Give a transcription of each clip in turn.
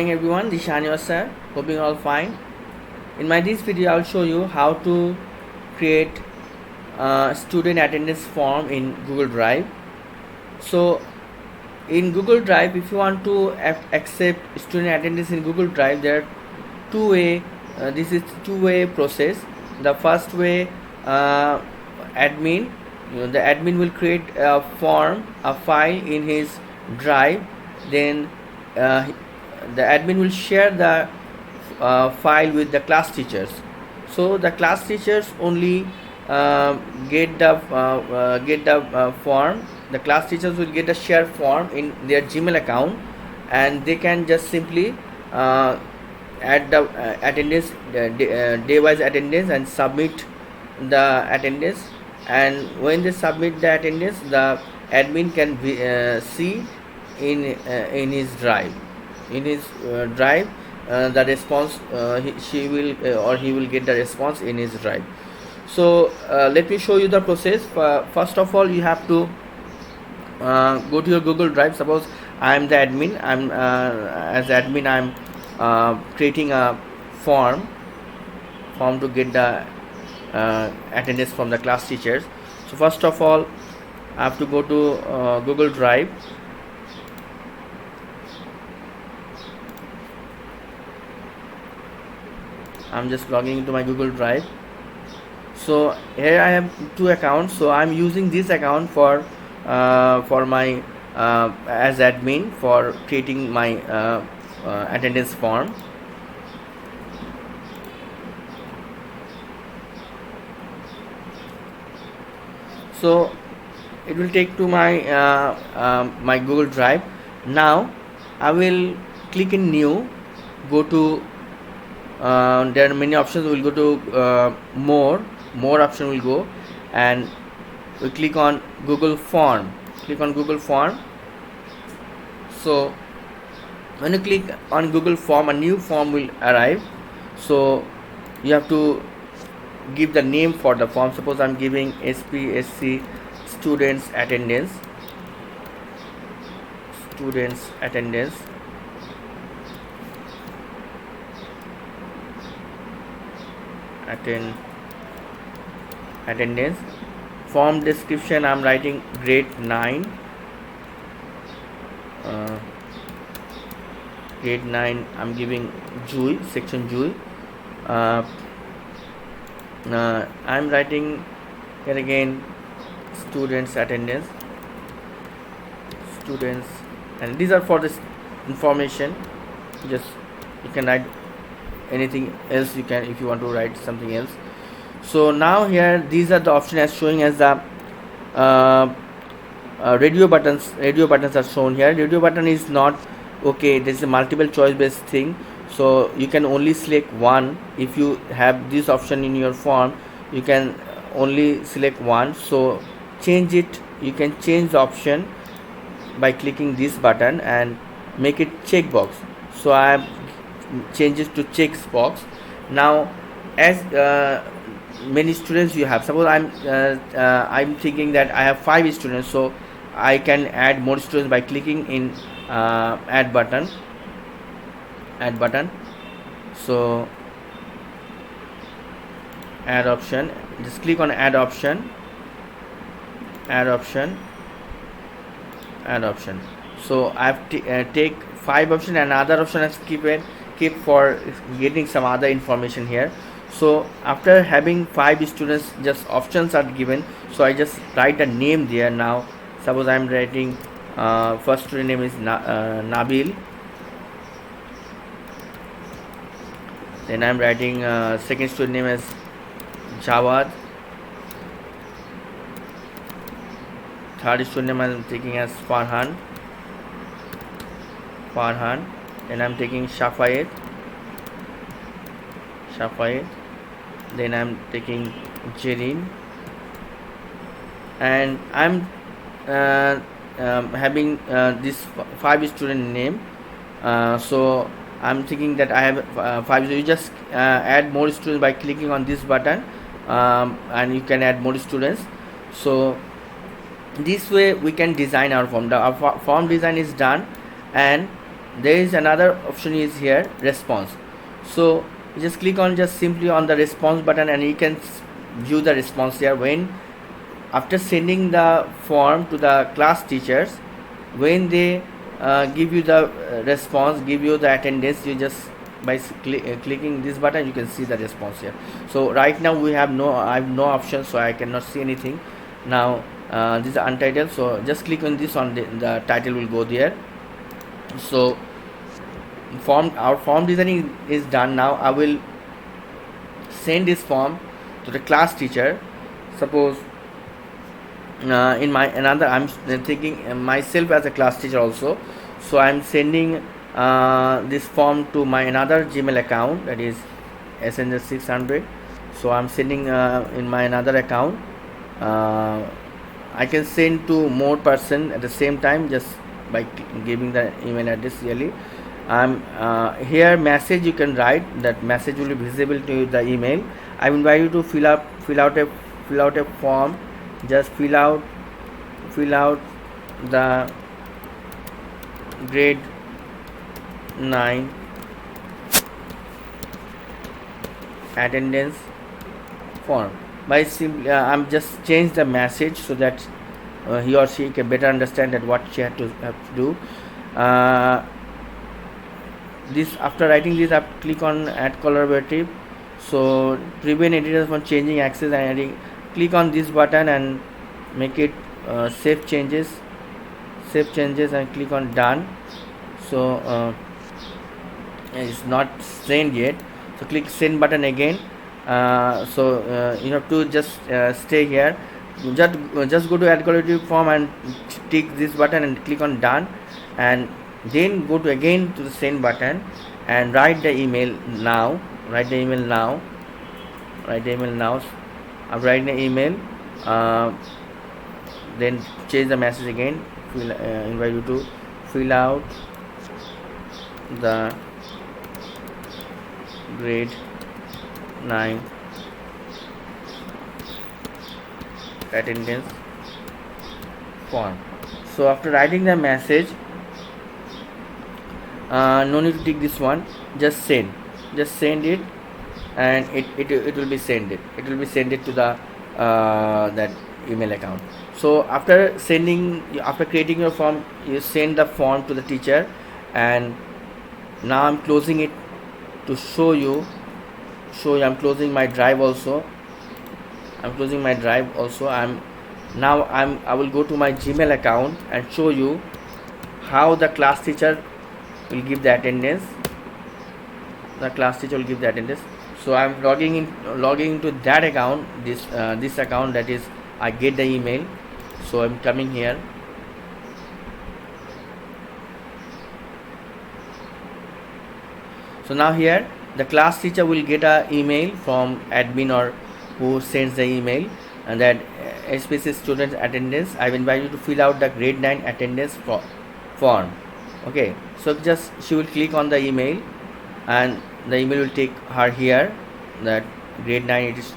morning everyone, this is Shani sir. Hoping all fine. In my this video I'll show you how to create a student attendance form in Google Drive. So in Google Drive, if you want to accept student attendance in Google Drive, there are two-way this is two-way process. The first way, admin the admin will create a form, a file in his drive. Then the admin will share the file with the class teachers, so the class teachers only get the form. The class teachers will get a share form in their Gmail account, and they can just simply add the attendance, day-wise attendance, and submit the attendance. And when they submit the attendance, the admin can see in his drive, the response. She will or he will get the response in his drive. So let me show you the process. First of all, you have to go to your Google Drive. Suppose I am the admin. As admin, I'm creating a form to get the attendance from the class teachers. So first of all, I have to go to Google Drive. I'm just logging into my Google Drive. So here I have two accounts. So I'm using this account for my as admin for creating my attendance form. So it will take to my my Google Drive. Now I will click in new, go to there are many options. We'll go to more option will go, and we click on Google Form. So when you click on Google Form, a new form will arrive. So you have to give the name for the form. Suppose I'm giving SPSC students attendance attendance. Form description, I'm writing grade 9. Grade 9, I'm giving JUI, section JUI. I'm writing here again students attendance, and these are for this information. Just you can write anything else you can if you want to write something else. So now here these are the options as showing as the radio buttons are shown here. Radio button is not okay. This is a multiple choice based thing, so you can only select one. If you have this option in your form, you can only select one. So change it. You can change the option by clicking this button and make it checkbox. So I have changes to checkbox. Now as many students you have, suppose I'm thinking that I have 5 students, so I can add more students by clicking in add button. So add option, just click on add option. So I have take 5 options, and another option has keep for getting some other information here. So after having 5 students, just options are given. So I just write a name there. Now suppose I'm writing first student name is Nabil. Then I'm writing second student name as Jawad. Third student name I'm taking as Farhan. Then I'm taking Shafayet. Then I'm taking Jerin, and I'm having this 5 student name. So I'm thinking that I have 5. So you just add more students by clicking on this button, and you can add more students. So this way we can design our form. Our form design is done, and there is another option is here, response. So you just click on just simply on the response button, and you can view the response here. When after sending the form to the class teachers, when they give you the response, give you the attendance, you just by clicking this button you can see the response here. So right now I have no option, so I cannot see anything. Now this is untitled, so just click on this, on the title will go there. So our form designing is done. Now I will send this form to the class teacher. Suppose in my another, I'm thinking myself as a class teacher also, so I'm sending this form to my another Gmail account, that is SNJ600. so I'm sending in my another account. I can send to more person at the same time just by giving the email address. Really, I'm here message you can write, that message will be visible to the email. I invite you to fill out a form. Just fill out the grade 9 attendance form. By simply I'm just change the message so that he or she can better understand that what she have to do. This, after writing this, I click on add collaborative. So prevent editors from changing access and adding, click on this button and make it save changes and click on done. So it's not sent yet, so click send button again. You have to just stay here, just go to add collaborative form and tick this button and click on done, and then go to again to the send button and write the email now. After writing the email, then change the message again. Invite you to fill out the grade 9 attendance form. So after writing the message, no need to tick this one, just send it, and it will be sent it to the that email account. So after creating your form, you send the form to the teacher, and now I'm closing it to show you. I'm closing my drive also. I will go to my Gmail account and show you how the class teacher will give the attendance. So I'm logging into that account, this account, that is I get the email. So I'm coming here. So now here the class teacher will get an email from admin or who sends the email, and that SPSS student attendance, I invite you to fill out the grade 9 attendance form. Okay, so just she will click on the email, and the email will take her here, that grade 9, it is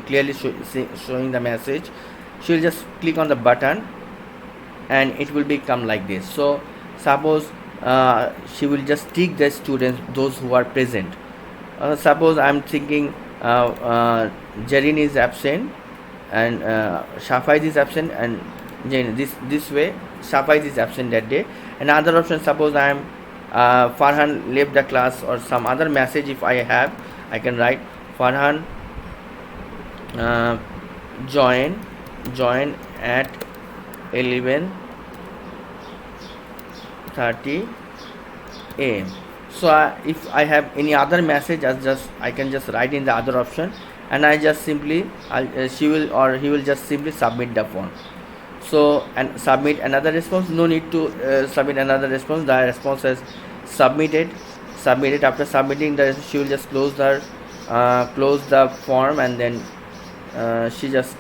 clearly showing the message. She will just click on the button and it will become like this. So suppose she will just tick the students, those who are present. Suppose I'm thinking Jarin is absent and Shafaiz is absent, and this way Shafaiz is absent that day. Another option, suppose I am Farhan left the class, or some other message if I have, I can write Farhan join at 11:30 am. So if I have any other message, I can just write in the other option, and I just simply he will just simply submit the form. So, and submit another response. No need to submit another response. The response is submitted. After submitting she will just close the form, and then she just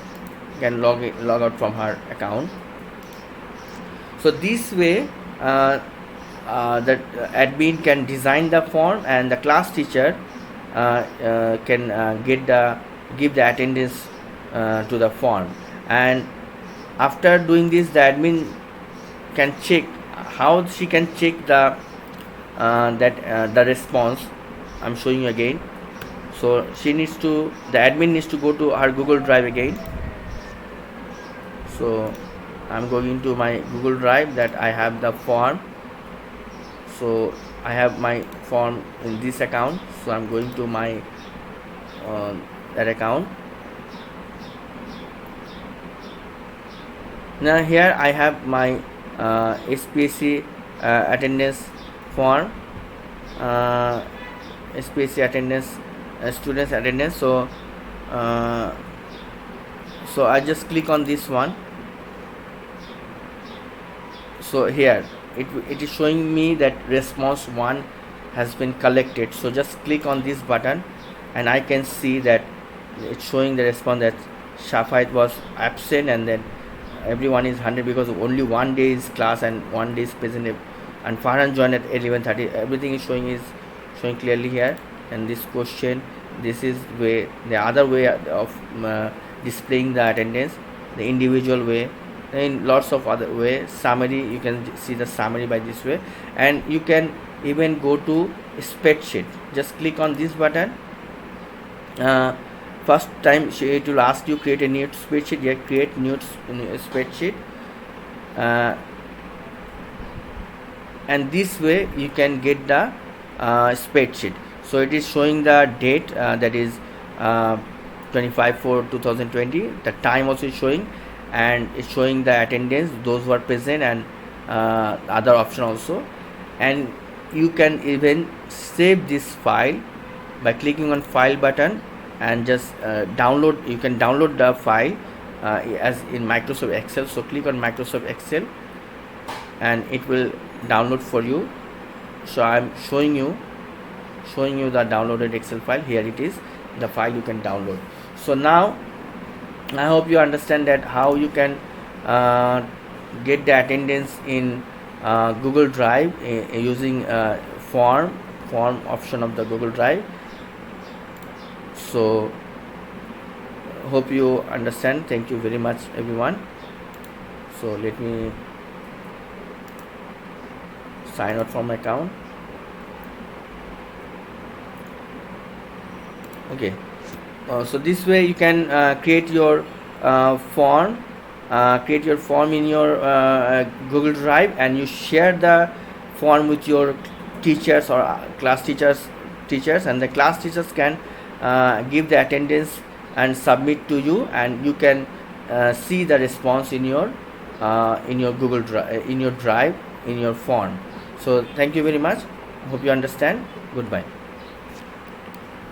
can log out from her account. So this way the admin can design the form, and the class teacher can give the attendance to the form. And after doing this, the admin can check how she can check the the response. I'm showing you again. So the admin needs to go to her Google Drive again. So I'm going into my Google Drive that I have the form. So I have my form in this account. So I'm going to my that account. Now here I have my SPSC attendance form, SPSC attendance, students attendance. So I just click on this one. So here it is showing me that response 1 has been collected. So just click on this button and I can see that it's showing the response that Shafait was absent, and then everyone is 100 because only 1 day is class and 1 day is present, and Farhan joined at 11:30. Everything is showing clearly here. And this question, this is the other way of displaying the attendance, the individual way. In lots of other way. Summary, you can see the summary by this way, and you can even go to spreadsheet. Just click on this button. First time it will ask you create a new spreadsheet. Yeah, create new spreadsheet, and this way you can get the spreadsheet. So it is showing the date, that is 25/4/2020. The time also is showing, and it's showing the attendance, those who are present, and other option also. And you can even save this file by clicking on file button and just download. You can download the file as in Microsoft Excel. So click on Microsoft Excel and it will download for you. So I'm showing you the downloaded Excel file. Here it is, the file you can download. So now I hope you understand that how you can get the attendance in Google Drive using form option of the Google Drive. So hope you understand. Thank you very much everyone. So let me sign out from my account. Okay. So this way you can create your form in your Google Drive, and you share the form with your teachers or class teachers, and the class teachers can give the attendance and submit to you, and you can see the response in your Google Drive, in your Drive, in your form. So thank you very much. Hope you understand. Goodbye.